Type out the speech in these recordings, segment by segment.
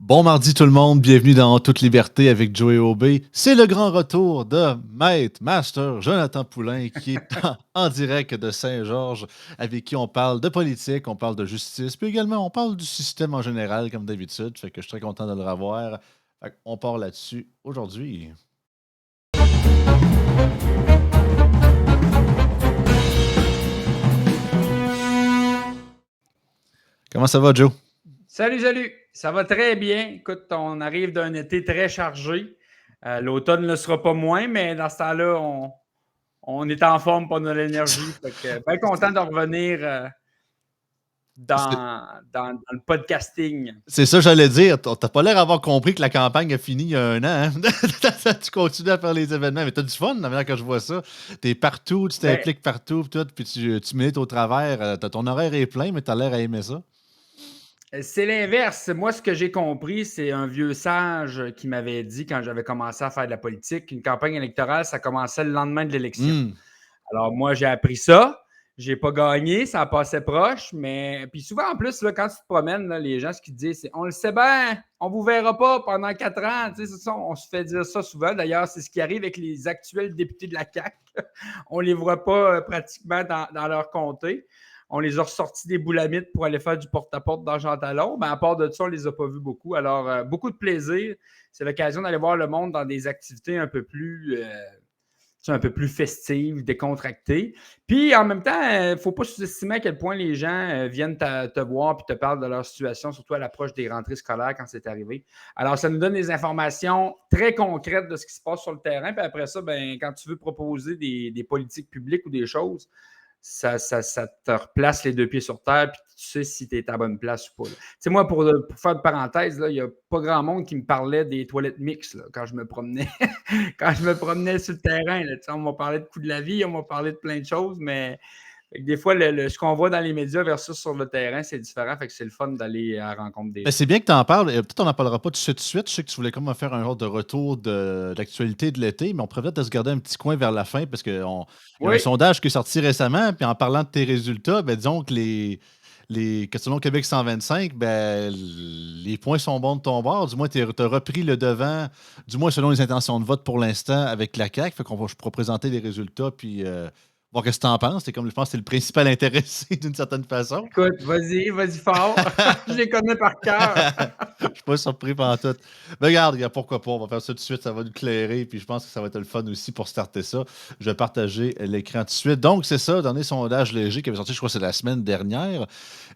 Bon mardi tout le monde, bienvenue dans Toute Liberté avec Joey Aubé. C'est le grand retour de Maître Master Jonathan Poulain qui est en direct de Saint-Georges, avec qui on parle de politique, on parle de justice, puis également on parle du système en général comme d'habitude. Fait que je suis très content de le revoir. Fait qu'on part là-dessus aujourd'hui. Comment ça va, Joe? Salut, salut! Ça va très bien. Écoute, on arrive d'un été très chargé. L'automne ne le sera pas moins, mais dans ce temps-là, on est en forme pour de l'énergie. Fait que bien content de revenir C'est dans le podcasting. c'est ça, j'allais dire. T'as pas l'air d'avoir compris que la campagne a fini il y a un an. Hein? Tu continues à faire les événements, mais t'as du fun la manière que je vois ça. T'es partout, tu Ben, t'impliques partout, puis tout, puis tu milites au travers. Ton horaire est plein, mais t'as l'air à aimer ça. c'est l'inverse. Moi, ce que j'ai compris, c'est un vieux sage qui m'avait dit quand j'avais commencé à faire de la politique qu'une campagne électorale, ça commençait le lendemain de l'élection. Hmm. Alors, moi, j'ai appris ça. J'ai pas gagné, ça passait proche, mais. Puis souvent, en plus, là, quand tu te promènes, là, les gens, ce qu'ils disent, c'est on le sait bien, on vous verra pas pendant 4 ans. Tu sais, c'est ça, on se fait dire ça souvent. D'ailleurs, c'est ce qui arrive avec les actuels députés de la CAQ. On les voit pas pratiquement dans leur comté. On les a ressortis des boulamites pour aller faire du porte-à-porte dans Jean Talon. Mais à part de ça, on les a pas vus beaucoup. Alors, beaucoup de plaisir. C'est l'occasion d'aller voir le monde dans des activités un peu plus festives, décontractées. Puis en même temps, il ne faut pas sous-estimer à quel point les gens viennent te voir et te parlent de leur situation, surtout à l'approche des rentrées scolaires quand c'est arrivé. Alors, ça nous donne des informations très concrètes de ce qui se passe sur le terrain. Puis après ça, ben, quand tu veux proposer des politiques publiques ou des choses, ça te replace les deux pieds sur terre, puis tu sais si tu es à la bonne place ou pas. Tu sais, moi, pour faire de parenthèse, il n'y a pas grand monde qui me parlait des toilettes mixtes là, quand je me promenais. Quand je me promenais sur le terrain. Là, on m'a parlé de coût de la vie, on m'a parlé de plein de choses, mais des fois, ce qu'on voit dans les médias versus sur le terrain, c'est différent. Fait que c'est le fun d'aller à la rencontre des Ben, gens. c'est bien que tu en parles. Peut-être qu'on n'en parlera pas tout de suite. Je sais que tu voulais comme faire un genre de retour de l'actualité de l'été, mais on pourrait peut-être se garder un petit coin vers la fin parce qu'il y a un Oui, sondage qui est sorti récemment. Puis en parlant de tes résultats, ben, disons que que selon Québec 125, ben, les points sont bons de ton bord. Du moins, tu as repris le devant, du moins selon les intentions de vote pour l'instant avec la CAQ. Fait qu'on va, je pourrais présenter les résultats puis voir ce que tu en penses. C'est comme je pense que c'est le principal intéressé d'une certaine façon. écoute, vas-y fort. Je les connais par cœur. Je suis pas surpris pendant tout. Mais regarde, pourquoi pas, on va faire ça tout de suite, ça va nous clairer, puis je pense que ça va être le fun aussi pour starter ça. Je vais partager l'écran tout de suite. Donc, c'est ça, dernier sondage léger qui avait sorti, je crois que c'est la semaine dernière.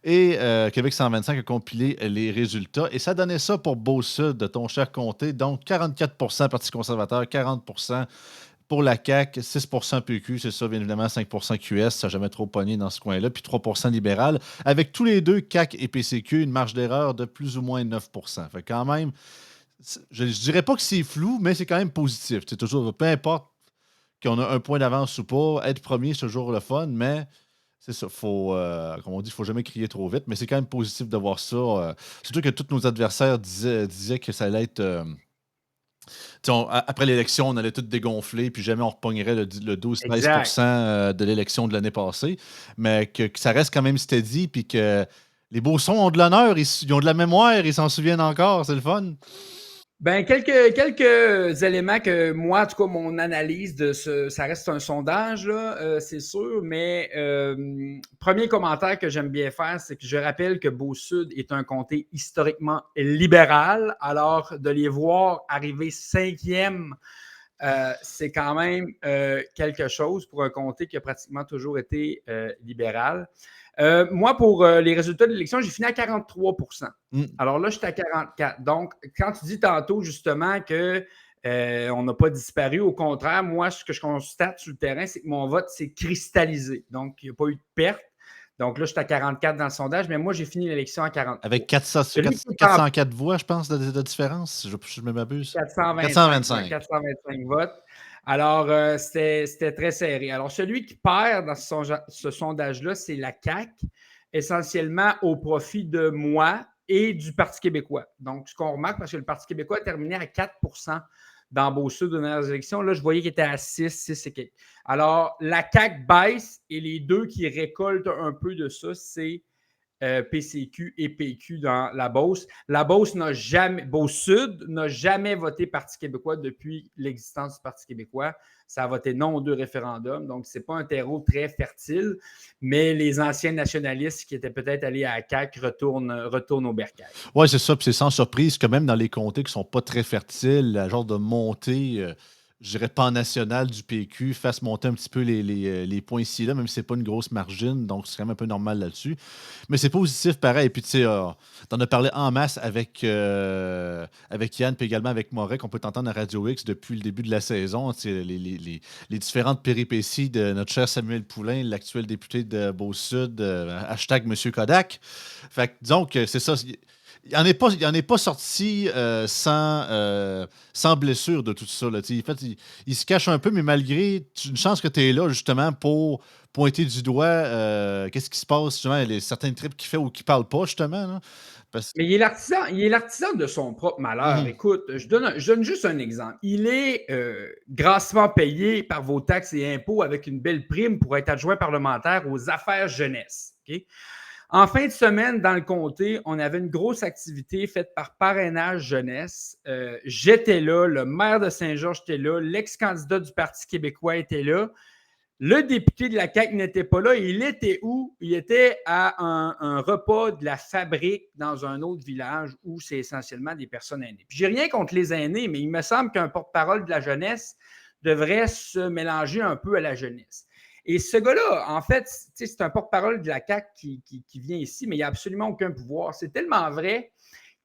Et Québec 125 a compilé les résultats. Et ça donnait ça pour Beau-Sud, de ton cher comté. Donc, 44 Parti conservateur, 40 pour la CAQ, 6 PQ, c'est ça, bien évidemment, 5 QS, ça n'a jamais trop pogné dans ce coin-là, puis 3 libéral. Avec tous les deux, CAQ et PCQ, une marge d'erreur de plus ou moins 9. Fait quand même, je ne dirais pas que c'est flou, mais c'est quand même positif. C'est toujours, peu importe qu'on a un point d'avance ou pas, être premier, c'est toujours le fun, mais c'est ça, faut, comme on dit, il ne faut jamais crier trop vite, mais c'est quand même positif de voir ça. Surtout que tous nos adversaires disaient que ça allait être. Après l'élection, on allait tout dégonfler, puis jamais on repognerait le 12-13 Exact. de l'élection de l'année passée. Mais que ça reste quand même steady, puis que les Beauceons ont de l'honneur, ils ont de la mémoire, ils s'en souviennent encore, c'est le fun. Ben, quelques éléments que moi, en tout cas, mon analyse de ça reste un sondage, là, c'est sûr, mais premier commentaire que j'aime bien faire, c'est que je rappelle que Beau-Sud est un comté historiquement libéral, alors de les voir arriver cinquième, c'est quand même quelque chose pour un comté qui a pratiquement toujours été libéral. Moi, pour les résultats de l'élection, j'ai fini à 43%. Mm. Alors là, j'étais à 44. Donc, quand tu dis tantôt justement que on n'a pas disparu, au contraire, moi, ce que je constate sur le terrain, c'est que mon vote s'est cristallisé. Donc, il n'y a pas eu de perte. Donc là, j'étais à 44 dans le sondage, mais moi, j'ai fini l'élection à 43. Avec 400 Celui qui est en 404 voix, je pense, de différence, je me m'abuse. 425, ouais, 425. 425 votes. Alors, c'était très serré. Alors, celui qui perd dans ce sondage-là, c'est la CAQ, essentiellement au profit de moi et du Parti québécois. Donc, ce qu'on remarque, parce que le Parti québécois a terminé à 4 dans Beau-Sud aux dernières élections. Là, je voyais qu'il était à 6 et quelques. Alors, la CAQ baisse et les deux qui récoltent un peu de ça, c'est PCQ et PQ dans la Beauce. La Beauce Beauce-Sud n'a jamais voté Parti québécois depuis l'existence du Parti québécois. Ça a voté non aux 2 référendums, donc ce n'est pas un terreau très fertile, mais les anciens nationalistes qui étaient peut-être allés à la CAQ retournent au bercail. Oui, c'est ça, puis c'est sans surprise que même dans les comtés qui ne sont pas très fertiles, la genre de montée, je dirais pan-nationale du PQ fasse monter un petit peu les points ici et là, même si c'est pas une grosse margine, donc c'est quand même un peu normal là-dessus. Mais c'est positif pareil. Puis tu sais, t'en as parlé en masse avec Yann, puis également avec Moret, qu'on peut t'entendre à Radio X depuis le début de la saison. Tu sais, les différentes péripéties de notre cher Samuel Poulain, l'actuel député de Beauce-Sud, hashtag Monsieur Kodak. Fait que disons que c'est ça. Il en est pas sorti sans blessure de tout ça. Là. En fait, il se cache un peu, mais malgré une chance que tu es là, justement, pour pointer du doigt qu'est-ce qui se passe, justement, certains trips qu'il fait ou qu'il parle pas, justement. Là, parce... Mais il est l'artisan de son propre malheur. Mhm. Écoute, je donne juste un exemple. Il est grassement payé par vos taxes et impôts avec une belle prime pour être adjoint parlementaire aux affaires jeunesse. Okay? En fin de semaine, dans le comté, on avait une grosse activité faite par parrainage jeunesse. J'étais là, le maire de Saint-Georges était là, l'ex-candidat du Parti québécois était là. Le député de la CAQ n'était pas là. Il était où? Il était à un repas de la fabrique dans un autre village où c'est essentiellement des personnes aînées. Puis j'ai rien contre les aînés, mais il me semble qu'un porte-parole de la jeunesse devrait se mélanger un peu à la jeunesse. Et ce gars-là, en fait, c'est un porte-parole de la CAQ qui vient ici, mais il n'y a absolument aucun pouvoir. C'est tellement vrai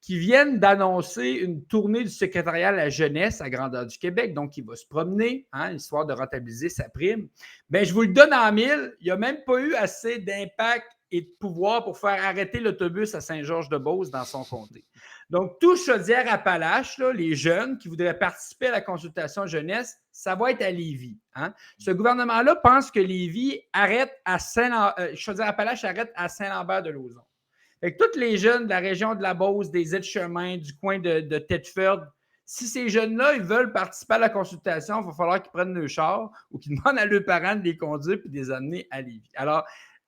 qu'ils viennent d'annoncer une tournée du secrétariat à la jeunesse à grandeur du Québec. Donc, il va se promener, histoire de rentabiliser sa prime. Bien, je vous le donne en mille. Il n'y a même pas eu assez d'impact et de pouvoir pour faire arrêter l'autobus à Saint-Georges-de-Beauce dans son comté. Donc, tout Chaudière-Appalaches, les jeunes qui voudraient participer à la consultation jeunesse, ça va être à Lévis. Ce gouvernement-là pense que Lévis arrête à Chaudière-Appalaches arrête à Saint-Lambert-de-Lauzon. Fait que tous les jeunes de la région de la Beauce, des Aides-Chemins, du coin de Thetford, si ces jeunes-là, ils veulent participer à la consultation, il va falloir qu'ils prennent le char ou qu'ils demandent à leurs parents de les conduire et de les amener à Lévis. Alors,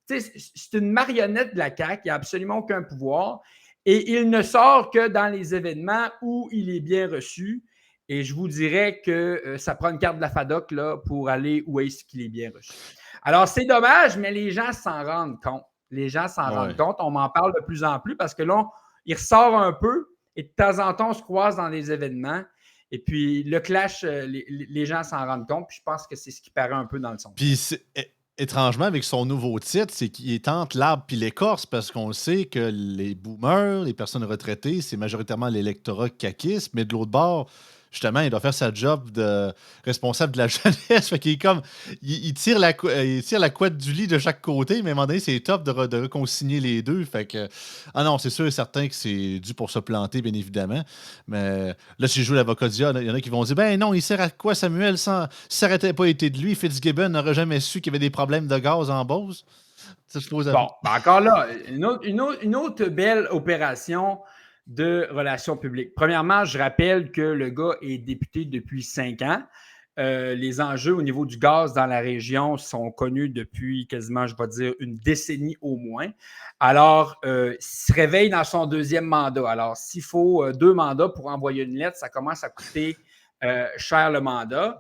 c'est une marionnette de la CAQ, il n'y a absolument aucun pouvoir et il ne sort que dans les événements où il est bien reçu. Et je vous dirais que ça prend une carte de la FADOC là, pour aller où est-ce qu'il est bien reçu. Alors, c'est dommage, mais les gens s'en rendent compte. Les gens s'en rendent compte. On m'en parle de plus en plus parce que là, il ressort un peu et de temps en temps, on se croise dans des événements. Et puis, le clash, les gens s'en rendent compte. Puis, je pense que c'est ce qui paraît un peu dans le son. Puis, étrangement, avec son nouveau titre, c'est qu'il est entre l'arbre et l'écorce parce qu'on sait que les boomers, les personnes retraitées, c'est majoritairement l'électorat caquiste, mais de l'autre bord, justement, il doit faire sa job de responsable de la jeunesse. Fait qu'il est comme. Il tire la couette du lit de chaque côté, mais à un moment donné, c'est top de reconsigner les deux. Fait que. Ah non, c'est sûr et certain que c'est dû pour se planter, bien évidemment. Mais là, si je joue l'avocat du diable, il y en a qui vont dire ben non, il sert à quoi Samuel si ça n'aurait pas été de lui, Fitzgibbon n'aurait jamais su qu'il y avait des problèmes de gaz en Beauce. Bon, encore là, une autre belle opération de relations publiques. Premièrement, je rappelle que le gars est député depuis 5 ans. Les enjeux au niveau du gaz dans la région sont connus depuis quasiment, je vais dire, une décennie au moins. Alors, il se réveille dans son 2e mandat. Alors, s'il faut 2 mandats pour envoyer une lettre, ça commence à coûter cher le mandat.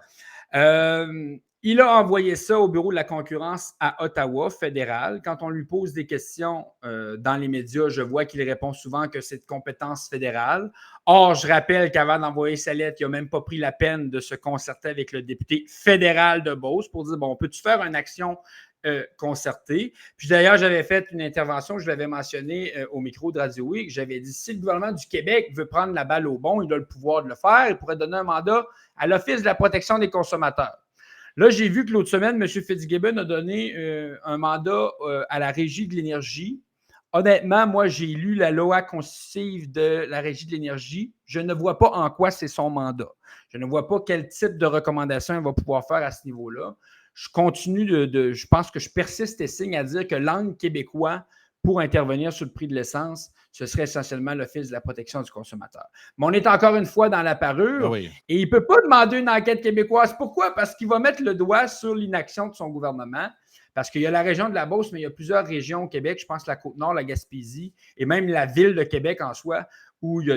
Il a envoyé ça au bureau de la concurrence à Ottawa, fédéral. Quand on lui pose des questions dans les médias, je vois qu'il répond souvent que c'est de compétence fédérale. Or, je rappelle qu'avant d'envoyer sa lettre, il n'a même pas pris la peine de se concerter avec le député fédéral de Beauce pour dire, bon, peux-tu faire une action concertée? Puis d'ailleurs, j'avais fait une intervention, je l'avais mentionné au micro de Radio Week, j'avais dit, si le gouvernement du Québec veut prendre la balle au bon, il a le pouvoir de le faire, il pourrait donner un mandat à l'Office de la protection des consommateurs. Là, j'ai vu que l'autre semaine, M. Fitzgibbon a donné un mandat à la Régie de l'énergie. Honnêtement, moi, j'ai lu la loi constitutive de la Régie de l'énergie. Je ne vois pas en quoi c'est son mandat. Je ne vois pas quel type de recommandation il va pouvoir faire à ce niveau-là. Je continue je pense que je persiste et signe à dire que l'angle québécois pour intervenir sur le prix de l'essence, ce serait essentiellement l'Office de la protection du consommateur. Mais on est encore une fois dans la parure oui. Et il ne peut pas demander une enquête québécoise. Pourquoi? Parce qu'il va mettre le doigt sur l'inaction de son gouvernement. Parce qu'il y a la région de la Beauce, mais il y a plusieurs régions au Québec, je pense la Côte-Nord, la Gaspésie, et même la ville de Québec en soi, où il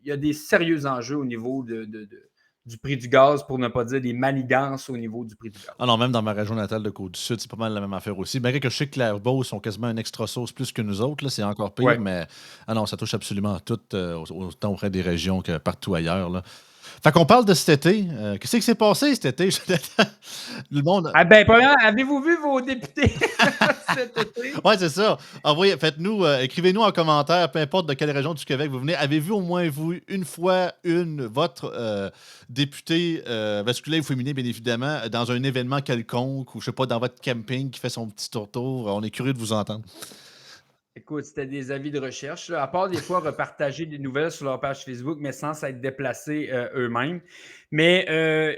y a des sérieux enjeux au niveau du prix du gaz, pour ne pas dire des manigances au niveau du prix du gaz. Ah non, même dans ma région natale de Côte-du-Sud, c'est pas mal la même affaire aussi. Malgré que je sais que la Beauce sont quasiment une extra sauce plus que nous autres, là, c'est encore pire, Ouais. mais ah non, ça touche absolument à tout, autant auprès des régions que partout ailleurs, là. Fait qu'on parle de cet été. Qu'est-ce qui s'est passé cet été? Le monde. Ah ben, premièrement, avez-vous vu vos députés cet été? Ouais, c'est ça. Faites-nous, écrivez-nous en commentaire, peu importe de quelle région du Québec vous venez. Avez-vous au moins vu une fois votre député masculin ou féminin, bien évidemment, dans un événement quelconque ou je sais pas, dans votre camping qui fait son petit tour? On est curieux de vous entendre. Écoute, c'était des avis de recherche, là, à part des fois repartager des nouvelles sur leur page Facebook, mais sans s'être déplacés eux-mêmes. Mais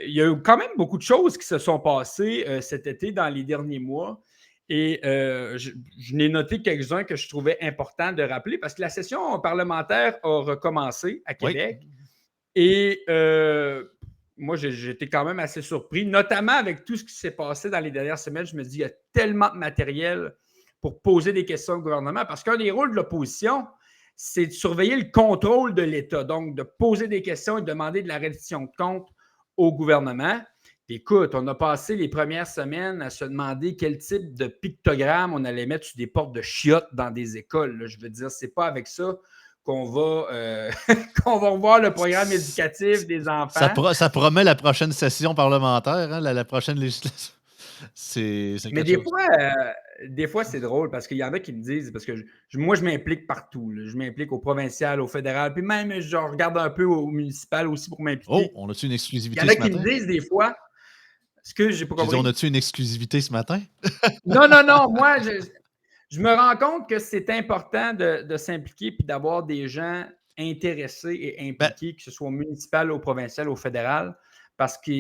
il y a eu quand même beaucoup de choses qui se sont passées cet été dans les derniers mois. Et je n'ai noté quelques-uns que je trouvais important de rappeler parce que la session parlementaire a recommencé à Oui. Québec. Et moi, j'étais quand même assez surpris, notamment avec tout ce qui s'est passé dans les dernières semaines. Je me dis, il y a tellement de matériel pour poser des questions au gouvernement, parce qu'un des rôles de l'opposition, c'est de surveiller le contrôle de l'État, donc de poser des questions et de demander de la reddition de comptes au gouvernement. Puis écoute, on a passé les premières semaines à se demander quel type de pictogramme on allait mettre sur des portes de chiottes dans des écoles, là. Je veux dire, c'est pas avec ça qu'on va, qu'on va revoir le programme éducatif des enfants. Ça promet la prochaine session parlementaire, hein, la prochaine législature. C'est Mais quelque chose. des fois, c'est drôle parce qu'il y en a qui me disent, parce que moi, je m'implique partout, là. Je m'implique au provincial, au fédéral, puis même, je regarde un peu au municipal aussi pour Oh, m'impliquer. on a-tu une Il y en exclusivité a ce qui me matin? disent des fois, ce que j'ai pas J'ai dit, on compris. a-tu une exclusivité ce matin? Non, non, non, moi, je me rends compte que c'est important de s'impliquer puis d'avoir des gens intéressés et Ben, impliqués, que ce soit au municipal, au provincial, au fédéral, parce que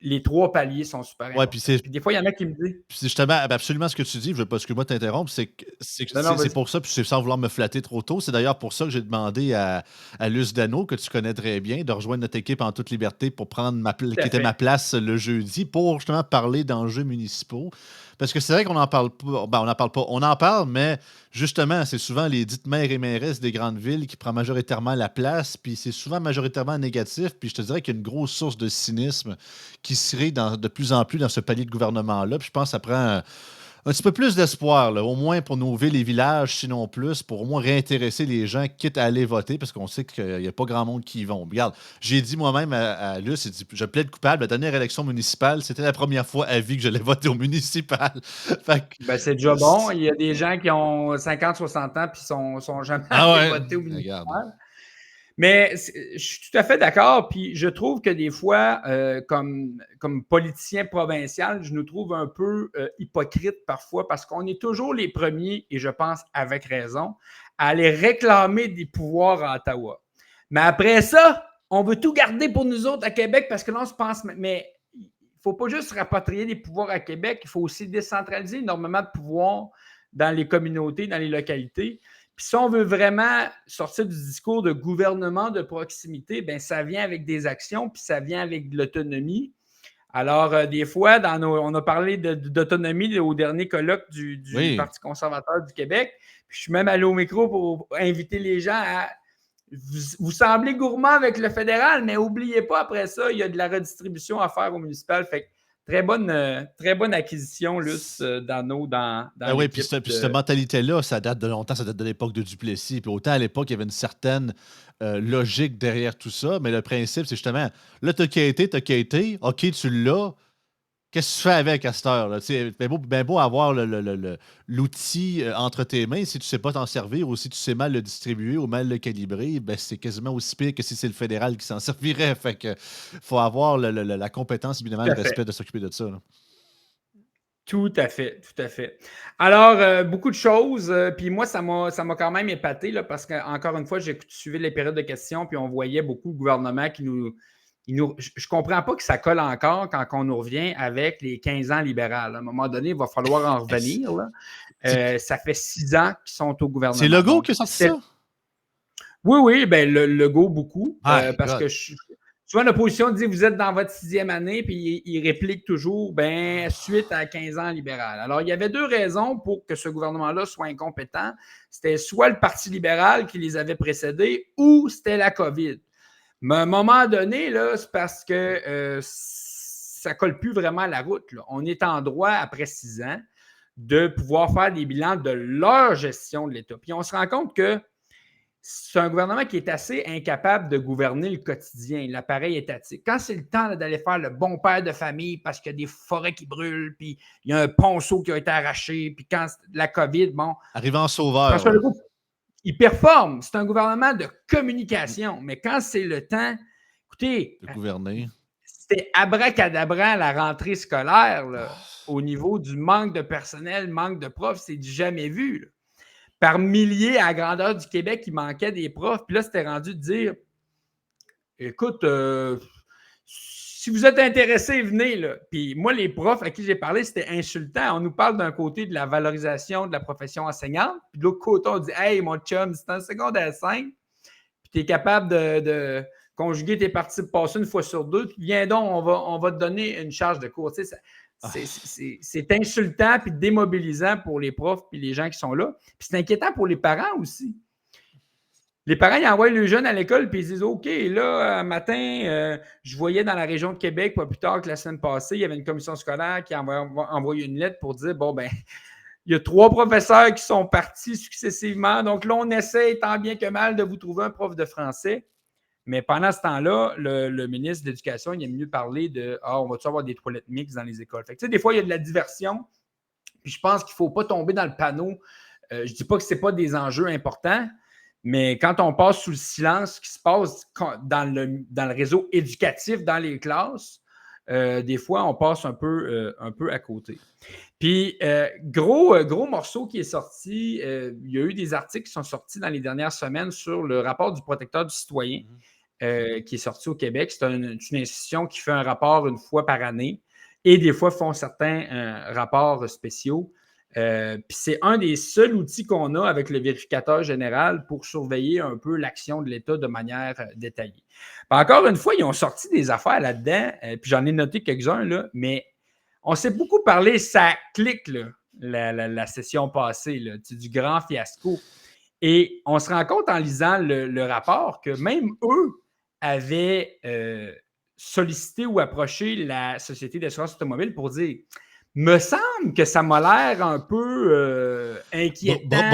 les trois paliers sont super ouais, puis importants. c'est Puis des fois, il y en a qui me disent, Puis c'est justement absolument ce que tu dis, je veux pas excuse-moi de t'interrompre, non, non, c'est vas-y. pour ça, puis c'est sans vouloir me flatter trop tôt. C'est d'ailleurs pour ça que j'ai demandé à Luce Dano, que tu connais très bien, de rejoindre notre équipe en toute liberté pour prendre Tout qui à était ma fait. place le jeudi, pour justement parler d'enjeux municipaux. Parce que c'est vrai qu'on n'en parle pas. Ben, on n'en parle pas. On en parle, mais justement, c'est souvent les dites maires et mairesses des grandes villes qui prennent majoritairement la place, puis c'est souvent majoritairement négatif. Puis je te dirais qu'il y a une grosse source de cynisme qui serait de plus en plus dans ce palier de gouvernement-là. Puis je pense que ça prend un petit peu plus d'espoir, là, au moins pour nos villes et villages, sinon plus, pour au moins réintéresser les gens, quitte à aller voter, parce qu'on sait qu'il n'y a pas grand monde qui y vont. Regarde, j'ai dit moi-même à Luce, j'ai dit, je plaide coupable. La dernière élection municipale, c'était la première fois à vie que j'allais voter au municipal. Fait que, Ben, c'est déjà bon. Il y a des gens qui ont 50, 60 ans puis sont jamais ah allés ouais, voter au regarde. municipal. Mais je suis tout à fait d'accord. Puis je trouve que des fois, comme politicien provincial, je nous trouve un peu hypocrite parfois parce qu'on est toujours les premiers, et je pense avec raison, à aller réclamer des pouvoirs à Ottawa. Mais après ça, on veut tout garder pour nous autres à Québec parce que là, on se pense, mais il ne faut pas juste rapatrier des pouvoirs à Québec, il faut aussi décentraliser énormément de pouvoirs dans les communautés, dans les localités. Puis si on veut vraiment sortir du discours de gouvernement de proximité, ben ça vient avec des actions, puis ça vient avec de l'autonomie. Alors, des fois, on a parlé d'autonomie au dernier colloque du Oui. Parti conservateur du Québec. Puis je suis même allé au micro pour inviter les gens à... Vous semblez gourmand avec le fédéral, mais n'oubliez pas, après ça, il y a de la redistribution à faire au municipal. Fait que très bonne acquisition, Luce, dans Ben oui, puis l'équipe cette de... mentalité-là, ça date de longtemps, ça date de l'époque de Duplessis. Puis autant à l'époque, il y avait une certaine logique derrière tout ça, mais le principe, c'est justement, là, t'as quitté, OK, tu l'as, qu'est-ce que tu fais avec à cette heure? Là? C'est bien beau avoir l'outil entre tes mains, si tu ne sais pas t'en servir ou si tu sais mal le distribuer ou mal le calibrer, ben, c'est quasiment aussi pire que si c'est le fédéral qui s'en servirait. Fait que faut avoir la compétence, évidemment, Tout le à fait. respect de s'occuper de ça. Là. Tout à fait, tout à fait. Alors, beaucoup de choses. Puis moi, ça m'a quand même épaté là, parce qu'encore une fois, j'ai suivi les périodes de questions, puis on voyait beaucoup de gouvernements je ne comprends pas que ça colle encore quand on nous revient avec les 15 ans libérales. À un moment donné, il va falloir en Hey, revenir. Là. c'est Ça fait 6 ans qu'ils sont au c'est gouvernement. Legault Donc, qui a sorti ça? oui, oui, ben le go beaucoup. My Parce God. que souvent, l'opposition dit vous êtes dans votre 6e année, puis il réplique toujours suite à 15 ans libéral. Alors, il y avait deux raisons pour que ce gouvernement-là soit incompétent. C'était soit le Parti libéral qui les avait précédés ou c'était la COVID. Mais à un moment donné, là, c'est parce que ça ne colle plus vraiment à la route. Là. On est en droit, après 6 ans, de pouvoir faire des bilans de leur gestion de l'État. Puis on se rend compte que c'est un gouvernement qui est assez incapable de gouverner le quotidien, l'appareil étatique. Quand c'est le temps d'aller faire le bon père de famille parce qu'il y a des forêts qui brûlent, puis il y a un ponceau qui a été arraché, puis quand la COVID, bon. Arrivant sauveur. François Legault, il performe. C'est un gouvernement de communication. Mais quand c'est le temps, écoutez, de gouverner. C'était abracadabra la rentrée scolaire là, au niveau du manque de personnel, manque de profs, c'est du jamais vu. Là. Par milliers à la grandeur du Québec, il manquait des profs. Puis là, c'était rendu de dire écoute, si vous êtes intéressés, venez. Là. Puis moi, les profs à qui j'ai parlé, c'était insultant. On nous parle d'un côté de la valorisation de la profession enseignante, puis de l'autre côté, on dit hey, mon chum, c'est en secondaire 5, puis tu es capable de conjuguer tes parties de passé une fois sur deux, puis viens donc, on va te donner une charge de cours. Tu sais, c'est insultant puis démobilisant pour les profs puis les gens qui sont là. Puis c'est inquiétant pour les parents aussi. Les parents, ils envoient le jeune à l'école puis ils disent OK, là, un matin, je voyais dans la région de Québec, pas plus tard que la semaine passée, il y avait une commission scolaire qui a envoyé une lettre pour dire bon, ben, il y a 3 professeurs qui sont partis successivement. Donc là, on essaie tant bien que mal de vous trouver un prof de français. Mais pendant ce temps-là, le ministre de l'Éducation, il aime mieux parler de on va-tu avoir des toilettes mixtes dans les écoles? Fait que, des fois, il y a de la diversion. Puis je pense qu'il ne faut pas tomber dans le panneau. Je ne dis pas que ce n'est pas des enjeux importants, mais quand on passe sous le silence, ce qui se passe dans le réseau éducatif, dans les classes, des fois, on passe un peu à côté. Puis, gros morceau qui est sorti, il y a eu des articles qui sont sortis dans les dernières semaines sur le rapport du protecteur du citoyen qui est sorti au Québec. C'est une institution qui fait un rapport une fois par année et des fois font certains rapports spéciaux. Puis c'est un des seuls outils qu'on a avec le vérificateur général pour surveiller un peu l'action de l'État de manière détaillée. Encore une fois, ils ont sorti des affaires là-dedans, puis j'en ai noté quelques-uns, là, mais on s'est beaucoup parlé, ça clique, là, la session passée, là, du grand fiasco. Et on se rend compte en lisant le rapport que même eux avaient sollicité ou approché la Société d'assurance automobile pour dire me semble que ça m'a l'air un peu inquiétant.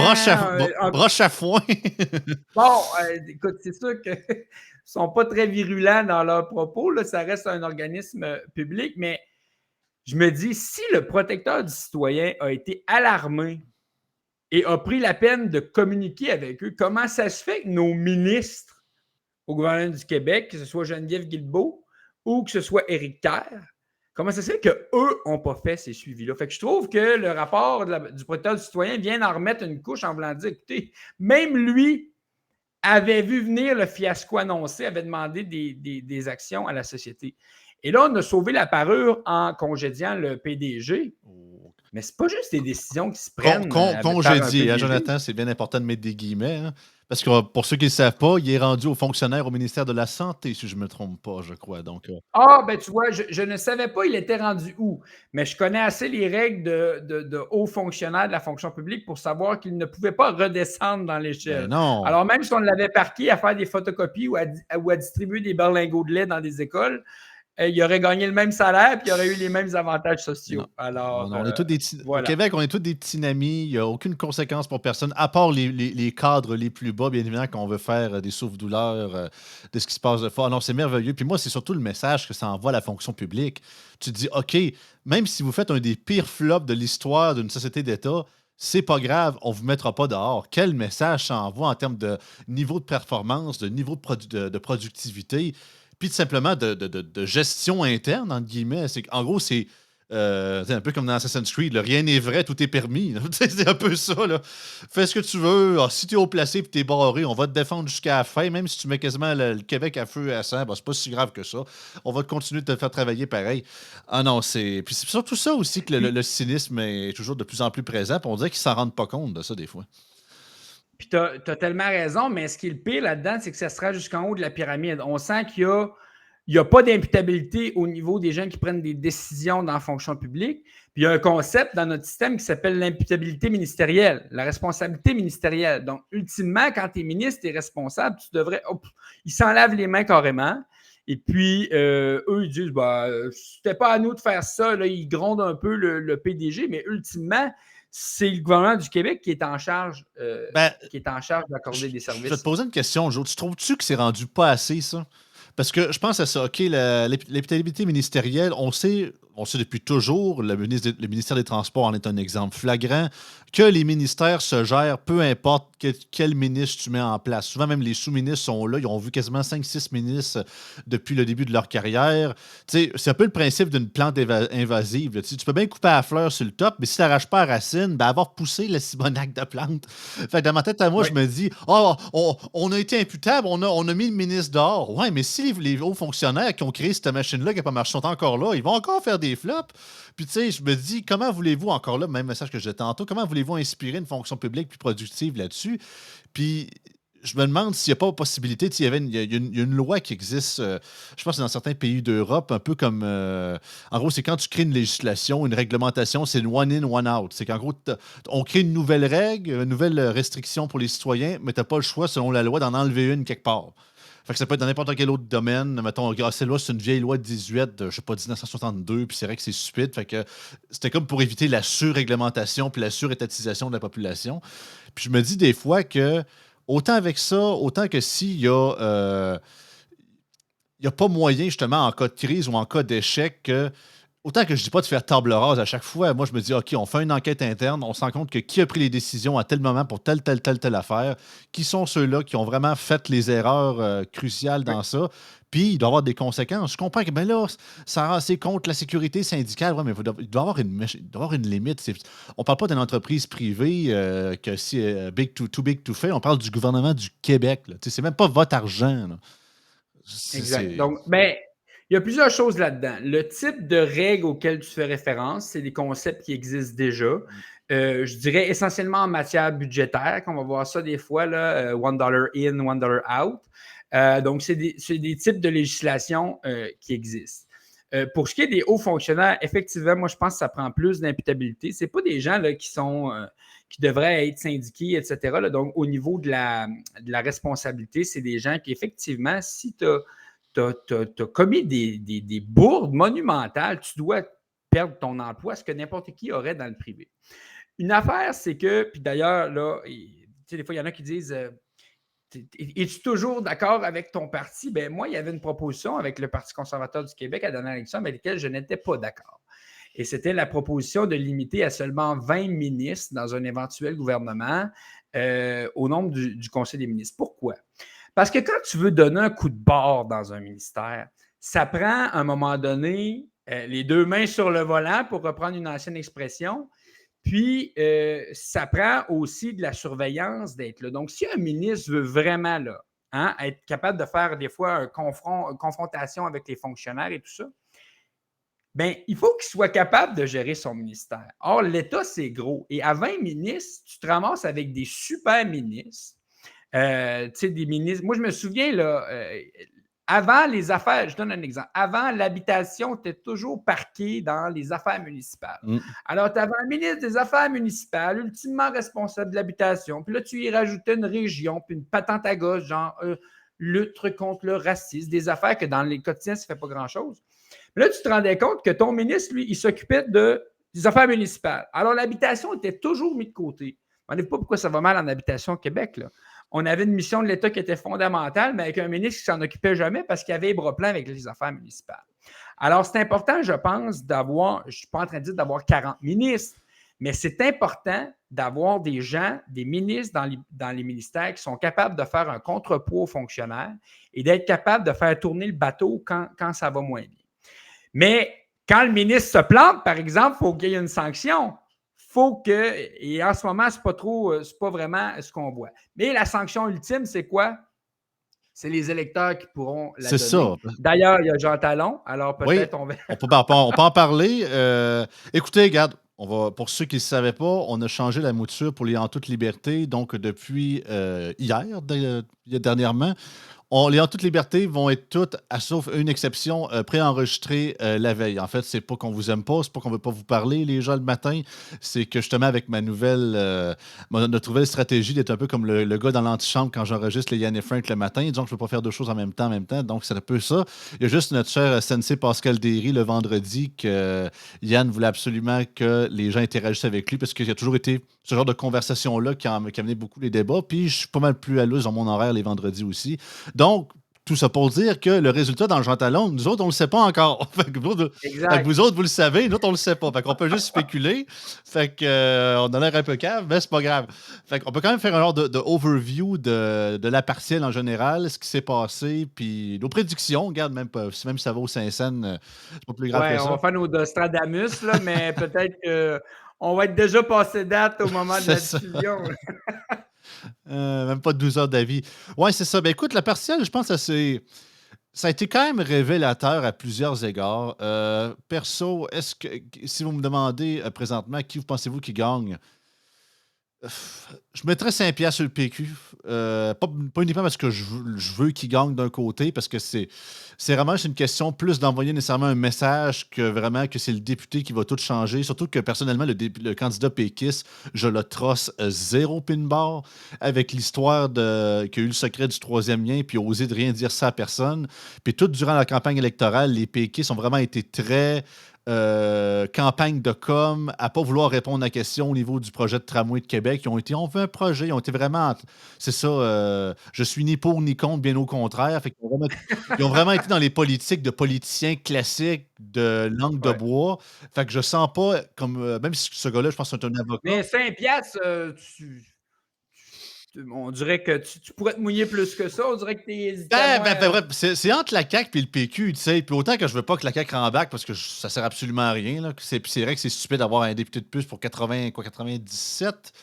Broche à foin. Bon, écoute, c'est sûr qu'ils ne sont pas très virulents dans leurs propos. Là, ça reste un organisme public, mais je me dis, si le protecteur du citoyen a été alarmé et a pris la peine de communiquer avec eux, comment ça se fait que nos ministres au gouvernement du Québec, que ce soit Geneviève Guilbeault ou que ce soit Éric Kerr, comment ça se fait qu'eux n'ont pas fait ces suivis-là? Fait que je trouve que le rapport du protecteur du citoyen vient d'en remettre une couche en voulant dire, écoutez, même lui avait vu venir le fiasco annoncé, avait demandé des actions à la société. Et là, on a sauvé la parure en congédiant le PDG. Mais c'est pas juste des décisions qui se prennent. Congédié, hein, Jonathan, c'est bien important de mettre des guillemets. Hein, parce que pour ceux qui ne le savent pas, il est rendu au fonctionnaire au ministère de la Santé, si je ne me trompe pas, je crois. Donc, ben tu vois, je ne savais pas il était rendu où. Mais je connais assez les règles de hauts fonctionnaires de la fonction publique pour savoir qu'il ne pouvait pas redescendre dans l'échelle. Non. Alors, même si on l'avait parqué à faire des photocopies ou à distribuer des berlingots de lait dans des écoles, il aurait gagné le même salaire et il aurait eu les mêmes avantages sociaux. Non. Alors, on est tous des voilà. Au Québec, on est tous des petits amis. Il n'y a aucune conséquence pour personne, à part les cadres les plus bas, bien évidemment, qu'on veut faire des souffres-douleurs de ce qui se passe de fort. Non, c'est merveilleux. Puis moi, c'est surtout le message que ça envoie à la fonction publique. Tu te dis, OK, même si vous faites un des pires flops de l'histoire d'une société d'État, c'est pas grave, on ne vous mettra pas dehors. Quel message ça envoie en termes de niveau de performance, de niveau de productivité? Puis tout simplement de gestion interne, entre guillemets. En gros, c'est un peu comme dans Assassin's Creed. Là, rien n'est vrai, tout est permis. C'est un peu ça. Là. Fais ce que tu veux. Alors, si tu es haut placé et tu es barré, on va te défendre jusqu'à la fin. Même si tu mets quasiment le Québec à feu et à sang, ben, c'est pas si grave que ça. On va continuer de te faire travailler pareil. Ah non, c'est. Puis c'est surtout ça aussi que le cynisme est toujours de plus en plus présent. Puis on dirait qu'ils s'en rendent pas compte de ça des fois. Puis tu as tellement raison, mais ce qui est le pire là-dedans, c'est que ça sera jusqu'en haut de la pyramide. On sent qu'il y a il n'y a pas d'imputabilité au niveau des gens qui prennent des décisions dans la fonction publique. Puis il y a un concept dans notre système qui s'appelle l'imputabilité ministérielle, la responsabilité ministérielle. Donc, ultimement, quand tu es ministre, tu es responsable, tu devrais. Ils s'en lavent les mains carrément. Et puis, eux, ils disent bah, c'était pas à nous de faire ça. Là, ils grondent un peu le PDG, mais ultimement, c'est le gouvernement du Québec qui est en charge, Ben, d'accorder des je vais te services. poser une question, Joe. Tu trouves-tu que c'est rendu pas assez, ça? Parce que je pense à ça. OK, l'imputabilité ministérielle, on sait depuis toujours, le ministère des Transports en est un exemple flagrant, que les ministères se gèrent, peu importe quel ministre tu mets en place. Souvent, même les sous-ministres sont là. Ils ont vu quasiment 5-6 ministres depuis le début de leur carrière. Tu sais, c'est un peu le principe d'une plante invasive. Là. Tu peux bien couper la fleur sur le top, mais si tu n'arraches pas la racine, ben, avoir poussé le cibonac de plante. Fait que dans ma tête à moi, Oui. je me dis, oh, on a été imputable, on a mis le ministre dehors. Ouais, mais si les hauts fonctionnaires qui ont créé cette machine-là qui n'a pas marché sont encore là, ils vont encore faire des flops. Puis tu sais, je me dis, comment voulez-vous, encore là, même message que j'ai tantôt, comment voulez-vous inspirer une fonction publique plus productive là-dessus? Puis je me demande s'il n'y a pas possibilité, il y a une loi qui existe, je pense que dans certains pays d'Europe, un peu comme, en gros, c'est quand tu crées une législation, une réglementation, c'est une one in, one out. C'est qu'en gros, on crée une nouvelle règle, une nouvelle restriction pour les citoyens, mais tu n'as pas le choix, selon la loi, d'en enlever une quelque part. Fait que ça peut être dans n'importe quel autre domaine. Mettons, cette loi, c'est une vieille loi de 18, je sais pas, 1962, puis c'est vrai que c'est stupide. Fait que c'était comme pour éviter la surréglementation puis la surétatisation de la population. Puis je me dis des fois que, autant avec ça, autant que s'il y a, il y a pas moyen, justement, en cas de crise ou en cas d'échec, autant que je dis pas de faire table rase à chaque fois, moi je me dis, OK, on fait une enquête interne, on se rend compte que qui a pris les décisions à tel moment pour telle affaire, qui sont ceux-là qui ont vraiment fait les erreurs cruciales Oui. dans ça, puis il doit y avoir des conséquences. Je comprends que, ben là, c'est contre la sécurité syndicale, ouais, mais il doit y avoir il doit y avoir une limite. On parle pas d'une entreprise privée que si too big to fail, on parle du gouvernement du Québec. Là. C'est même pas votre argent. Là. Exact. Donc, ben, il y a plusieurs choses là-dedans. Le type de règles auxquelles tu fais référence, c'est des concepts qui existent déjà. Je dirais essentiellement en matière budgétaire, qu'on va voir ça des fois, là, $1 in, $1 out. Donc, c'est des types de législation qui existent. Pour ce qui est des hauts fonctionnaires, effectivement, moi, je pense que ça prend plus d'imputabilité. Ce pas des gens là, qui devraient être syndiqués, etc. Là. Donc, au niveau de la responsabilité, c'est des gens qui, effectivement, si tu as commis des bourdes monumentales, tu dois perdre ton emploi, ce que n'importe qui aurait dans le privé. Une affaire, c'est que, puis d'ailleurs, là, tu sais, des fois, il y en a qui disent es-tu toujours d'accord avec ton parti? Ben, moi, il y avait une proposition avec le Parti conservateur du Québec à la dernière élection avec laquelle je n'étais pas d'accord. Et c'était la proposition de limiter à seulement 20 ministres dans un éventuel gouvernement au nombre du Conseil des ministres. Pourquoi? Parce que quand tu veux donner un coup de barre dans un ministère, ça prend à un moment donné les deux mains sur le volant, pour reprendre une ancienne expression, puis ça prend aussi de la surveillance d'être là. Donc, si un ministre veut vraiment là, être capable de faire des fois une confrontation avec les fonctionnaires et tout ça, bien, il faut qu'il soit capable de gérer son ministère. Or, l'État, c'est gros. Et à 20 ministres, tu te ramasses avec des super ministres. Tu sais, des ministres. Moi, je me souviens, là, avant les affaires, je donne un exemple. Avant, l'habitation était toujours parquée dans les affaires municipales. Mm. Alors, tu avais un ministre des Affaires municipales, ultimement responsable de l'habitation. Puis là, tu y rajoutais une région, puis une patente à gauche, genre lutte contre le racisme, des affaires que dans les quotidiens, ça ne fait pas grand-chose. Là, tu te rendais compte que ton ministre, lui, il s'occupait des affaires municipales. Alors, l'habitation était toujours mise de côté. Je ne sais pas pourquoi ça va mal en habitation au Québec. Là. On avait une mission de l'État qui était fondamentale, mais avec un ministre qui ne s'en occupait jamais parce qu'il y avait les bras pleins avec les affaires municipales. Alors, c'est important, je pense, d'avoir, je ne suis pas en train de dire d'avoir 40 ministres, mais c'est important d'avoir des gens, des ministres dans les ministères qui sont capables de faire un contrepoids aux fonctionnaires et d'être capables de faire tourner le bateau quand ça va moins bien. Mais quand le ministre se plante, par exemple, il faut qu'il y ait une sanction. Faut que, et en ce moment, c'est pas vraiment ce qu'on voit. Mais la sanction ultime, c'est quoi? C'est les électeurs qui pourront la C'est donner. ça. D'ailleurs, il y a Jean Talon, alors Oui, peut-être on va. on peut en parler. Écoutez, regarde, pour ceux qui ne savaient pas, on a changé la mouture pour les En toute liberté. Donc, depuis hier, dernièrement, les En toute liberté vont être toutes, sauf une exception, préenregistrées la veille. En fait, c'est pas qu'on vous aime pas, c'est pas qu'on veut pas vous parler les gens le matin, c'est que justement avec notre nouvelle stratégie d'être un peu comme le gars dans l'antichambre quand j'enregistre les Yann et Frank le matin, disons que je peux pas faire deux choses en même temps, donc c'est un peu ça. Il y a juste notre cher sensei Pascal Derry le vendredi que Yann voulait absolument que les gens interagissent avec lui parce qu'il a toujours été ce genre de conversation-là qui a amené beaucoup les débats, puis je suis pas mal plus à l'aise dans mon horaire les vendredis aussi. Donc, tout ça pour dire que le résultat dans le Jean Talon, nous autres, on ne le sait pas encore. Fait que Exact. vous autres, vous le savez, nous autres, on le sait pas. Fait qu'on peut juste spéculer. Fait que, on a l'air un peu cave, mais c'est pas grave. Fait qu'on peut quand même faire un genre de overview de la partielle en général, ce qui s'est passé, puis nos prédictions. Regarde, même si ça va au Saint-Saëns, c'est pas plus grave que Ouais, on ça. va faire nos Nostradamus, là, mais peut-être qu'on va être déjà passé date au moment de C'est la ça. diffusion. Même pas 12 heures d'avis. Ouais, c'est ça. Ben écoute, la partielle, je pense que ça a été quand même révélateur à plusieurs égards. Perso, si vous me demandez présentement qui vous pensez-vous qui gagne, je mettrais 5 piastres sur le PQ. Pas uniquement parce que je veux qu'il gagne d'un côté, parce que c'est vraiment une question plus d'envoyer nécessairement un message que vraiment que c'est le député qui va tout changer. Surtout que personnellement, le candidat péquiste, je le trosse zéro pin bar avec l'histoire qu'il a eu le secret du troisième lien puis osé de rien dire ça à personne. Puis tout durant la campagne électorale, les péquistes ont vraiment été très campagne de com, à pas vouloir répondre à la question au niveau du projet de tramway de Québec. On veut un projet, ils ont été vraiment, c'est ça, je suis ni pour ni contre, bien au contraire. Fait ils ont vraiment été dans les politiques de politiciens classiques de langue de Ouais. bois. Fait que je sens pas comme, même si ce gars-là, je pense que c'est un avocat. Mais 5 piastres, on dirait que tu pourrais te mouiller plus que ça. On dirait que tu hésitais moins. C'est entre la CAQ et le PQ, tu sais. Puis autant que je veux pas que la CAQ rembarque parce que ça sert absolument à rien. Là. C'est vrai que c'est stupide d'avoir un député de plus pour 97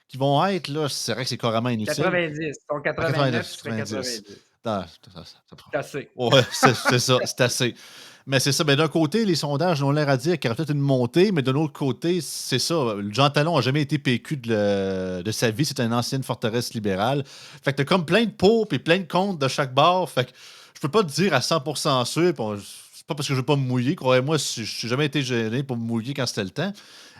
qui vont être, là. C'est vrai que c'est carrément inutile. 90. Ton À 89, 89, tu ferais 90. 90. Ah, ça prend. C'est assez. Ouais, c'est ça, c'est assez. Mais c'est ça. Ben, d'un côté, les sondages ont l'air à dire qu'il y aurait peut-être une montée, mais de l'autre côté, c'est ça. Jean Talon n'a jamais été PQ de sa vie. C'est une ancienne forteresse libérale. Fait que t'as comme plein de pour et plein de contre de chaque bord. Fait que je peux pas te dire à 100% sûr. C'est pas parce que je veux pas me mouiller. Croyez-moi, je n'ai jamais été gêné pour me mouiller quand c'était le temps.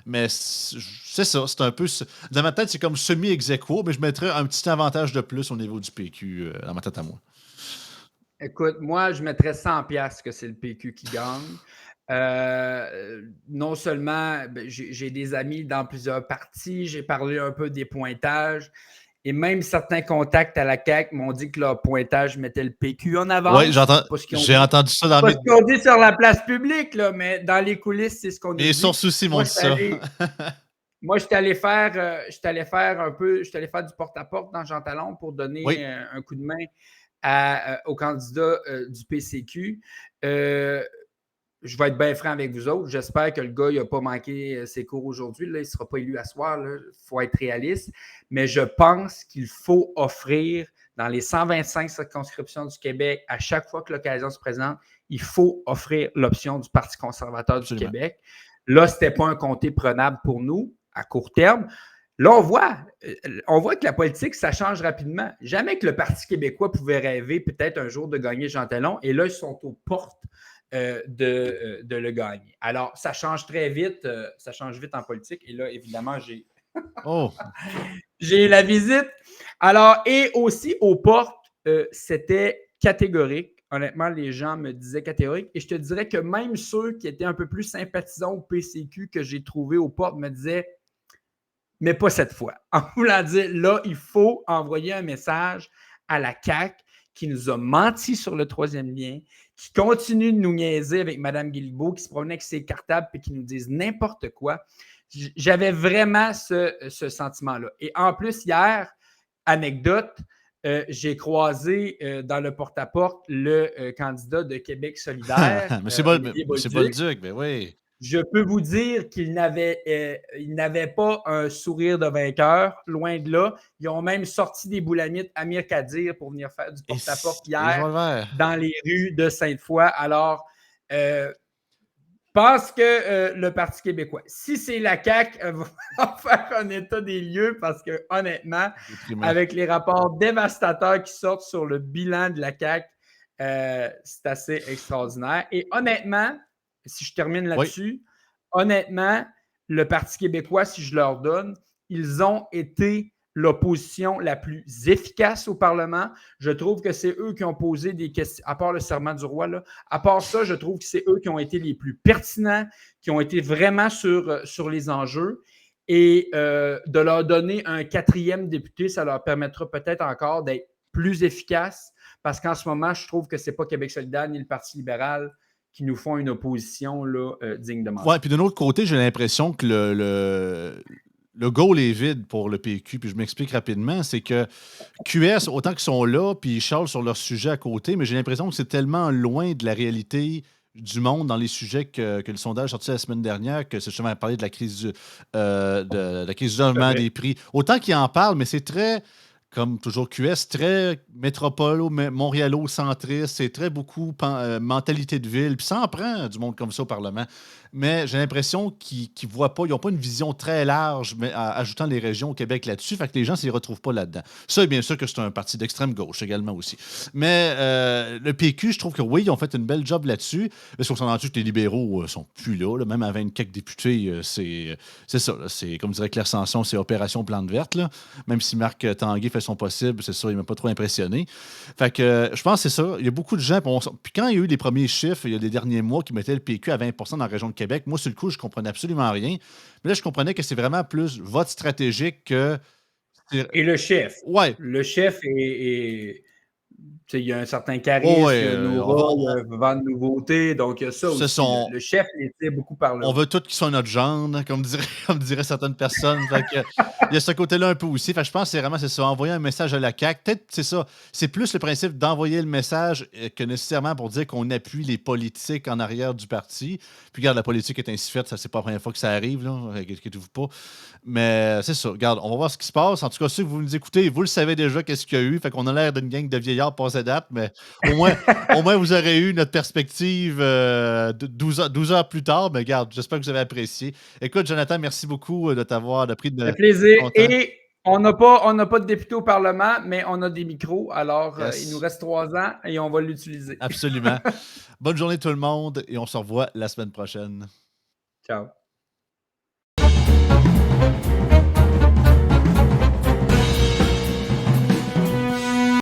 Mais c'est ça. C'est un peu. Dans ma tête, c'est comme semi-ex-aequo, mais je mettrais un petit avantage de plus au niveau du PQ dans ma tête à moi. Écoute, moi, je mettrais 100 piastres que c'est le PQ qui gagne. Non seulement, j'ai des amis dans plusieurs partis, j'ai parlé un peu des pointages, et même certains contacts à la CAQ m'ont dit que leur pointage mettait le PQ en Oui, avance. C'est pas ce qu'ils ont j'ai dit. entendu ça C'est dans pas ce qu'ils ont dit sur la place publique, là, mais dans les coulisses, c'est ce qu'on a mes dit. sources aussi m'ont Moi, dit ça. je suis allé faire du porte-à-porte dans Jean Talon pour donner Oui. un coup de main au candidat du PCQ. Je vais être bien franc avec vous autres. J'espère que le gars n'a pas manqué ses cours aujourd'hui. Là, il ne sera pas élu à soir. Il faut être réaliste. Mais je pense qu'il faut offrir dans les 125 circonscriptions du Québec, à chaque fois que l'occasion se présente, il faut offrir l'option du Parti conservateur Absolument. du Québec. Là, ce n'était pas un comté prenable pour nous à court terme. Là, on voit que la politique, ça change rapidement. Jamais que le Parti québécois pouvait rêver peut-être un jour de gagner Jean Talon. Et là, ils sont aux portes de le gagner. Alors, ça change très vite. Ça change vite en politique. Et là, évidemment, Oh. j'ai eu la visite. Alors, et aussi aux portes, c'était catégorique. Honnêtement, les gens me disaient catégorique. Et je te dirais que même ceux qui étaient un peu plus sympathisants au PCQ que j'ai trouvé aux portes me disaient mais pas cette fois. En voulant dire, là, il faut envoyer un message à la CAQ qui nous a menti sur le troisième lien, qui continue de nous niaiser avec Mme Guilbeault, qui se promenait avec ses cartables et qui nous disent n'importe quoi. J'avais vraiment ce sentiment-là. Et en plus, hier, anecdote, j'ai croisé dans le porte-à-porte le candidat de Québec solidaire, Monsieur Bolduc, ben oui. Je peux vous dire qu'il n'avait pas un sourire de vainqueur, loin de là. Ils ont même sorti des boulamites Amir Kadir pour venir faire du porte-à-porte Et je hier vois le vert. dans les rues de Sainte-Foy. Alors, pense que le Parti québécois, si c'est la CAQ, va faire un état des lieux parce que, honnêtement, Déprimant. avec les rapports dévastateurs qui sortent sur le bilan de la CAQ, c'est assez extraordinaire. Et honnêtement, si je termine Oui. là-dessus, honnêtement, le Parti québécois, si je leur donne, ils ont été l'opposition la plus efficace au Parlement. Je trouve que c'est eux qui ont posé des questions, à part le serment du roi, là, à part ça, je trouve que c'est eux qui ont été les plus pertinents, qui ont été vraiment sur les enjeux. Et de leur donner un 4e député, ça leur permettra peut-être encore d'être plus efficaces parce qu'en ce moment, je trouve que ce n'est pas Québec solidaire ni le Parti libéral qui nous font une opposition là, digne de Ouais, mention. puis d'un autre côté, j'ai l'impression que le goal est vide pour le PQ. Puis je m'explique rapidement, c'est que QS, autant qu'ils sont là, puis ils charlent sur leur sujet à côté, mais j'ai l'impression que c'est tellement loin de la réalité du monde dans les sujets que le sondage sorti la semaine dernière, que c'est justement à parler de la crise de la crise du Tout à développement des fait. prix. Autant qu'ils en parlent, mais c'est très, comme toujours QS, très métropolo, montréalo-centriste, c'est très beaucoup mentalité de ville, puis ça en prend du monde comme ça au Parlement. Mais j'ai l'impression qu'ils ne voient pas, ils n'ont pas une vision très large, mais ajoutant les régions au Québec là-dessus, fait que les gens ne s'y retrouvent pas là-dedans. Ça, bien sûr que c'est un parti d'extrême gauche également aussi. Mais le PQ, je trouve que oui, ils ont fait une belle job là-dessus. Parce qu'on s'en rend compte que les libéraux sont plus là, même à 24 députés, c'est ça. C'est, comme dirait Claire Sanson, c'est opération plante verte. Là. Même si Marc Tanguay fait son possible, c'est ça, il ne m'a pas trop impressionné. Fait que je pense que c'est ça. Il y a beaucoup de gens. Puis quand il y a eu les premiers chiffres, il y a les derniers mois, qui mettaient le PQ à 20% dans la région de Québec, moi, sur le coup, je comprenais absolument rien. Mais là, je comprenais que c'est vraiment plus vote stratégique que. Et le chef. Ouais. Le chef il y a un certain Oh, charisme, il y a ouais. une aura, il y a un vent de nouveauté, donc il y a ça Ce aussi. sont, Le chef il était beaucoup par on là. veut tous qu'ils soient notre genre, hein, comme diraient, comme diraient certaines personnes. Fait que, il y a ce côté-là un peu aussi. Fait que je pense que c'est vraiment c'est ça, envoyer un message à la CAQ. Peut-être c'est ça. C'est plus le principe d'envoyer le message que nécessairement pour dire qu'on appuie les politiques en arrière du parti. Puis regarde, la politique est ainsi faite, ça c'est pas la première fois que ça arrive, là. Inquiétez-vous pas. Mais c'est ça. Regarde, on va voir ce qui se passe. En tout cas, ceux que vous nous écoutez, vous le savez déjà qu'est-ce qu'il y a eu. Fait qu'on a l'air d'une gang de vieillards passés date, mais au moins, au moins vous aurez eu notre perspective de 12 heures plus tard. Mais regarde, j'espère que vous avez apprécié. Écoute, Jonathan, merci beaucoup de t'avoir pris Ça de fait plaisir. ton temps. Et on n'a pas de député au Parlement, mais on a des micros. Alors, il nous Yes, reste 3 ans et on va l'utiliser. absolument. Bonne journée tout le monde et on se revoit la semaine prochaine. Ciao.